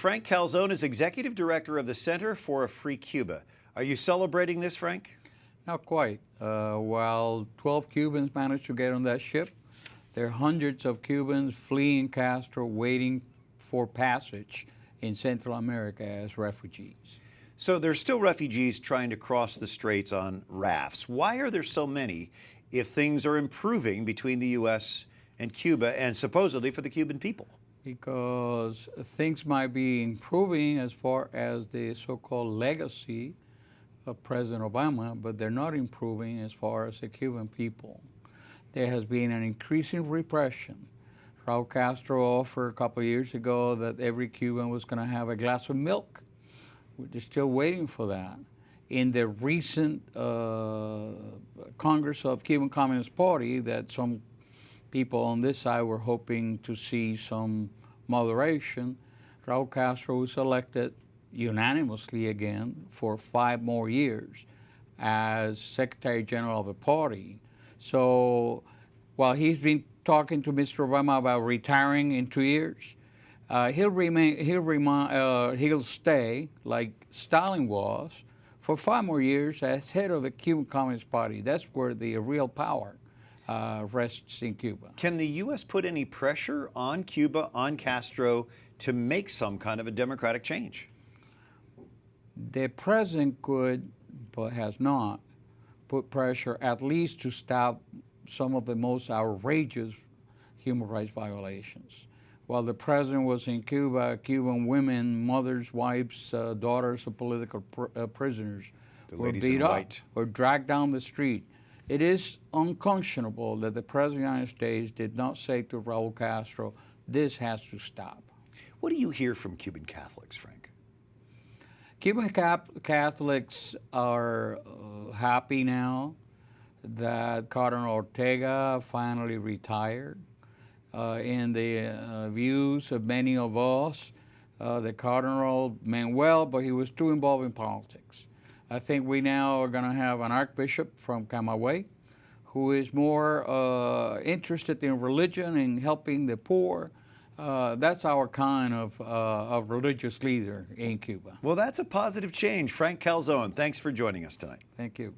Frank Calzon is executive director of the Center for a Free Cuba. Are you celebrating this, Frank? Not quite. While 12 Cubans managed to get on that ship, there are hundreds of Cubans fleeing Castro, waiting for passage in Central America as refugees. So there's still refugees trying to cross the straits on rafts. Why are there so many if things are improving between the U.S. and Cuba and supposedly for the Cuban people? Because things might be improving as far as the so-called legacy of President Obama, but they're not improving as far as the Cuban people. There has been an increasing repression. Raul Castro offered a couple of years ago that every Cuban was going to have a glass of milk. We're still waiting for that. In the recent Congress of Cuban Communist Party, that some people on this side were hoping to see some moderation, Raul Castro was elected unanimously again for 5 more years as Secretary General of the party. So while he's been talking to Mr. Obama about retiring in 2 years, he'll stay like Stalin was for 5 more years as head of the Cuban Communist Party. That's where the real power rests in Cuba. Can the U.S. put any pressure on Cuba, on Castro, to make some kind of a democratic change? The president could, but has not, put pressure at least to stop some of the most outrageous human rights violations. While the president was in Cuba, Cuban women, mothers, wives, daughters of political prisoners were beat up or dragged down the street. It is unconscionable that the President of the United States did not say to Raul Castro, this has to stop. What do you hear from Cuban Catholics, Frank? Cuban Catholics are happy now that Cardinal Ortega finally retired. In the views of many of us, the Cardinal meant well, but he was too involved in politics. I think we now are going to have an archbishop from Camagüey who is more interested in religion and helping the poor. That's our kind of religious leader in Cuba. Well, that's a positive change. Frank Calzon, thanks for joining us tonight. Thank you.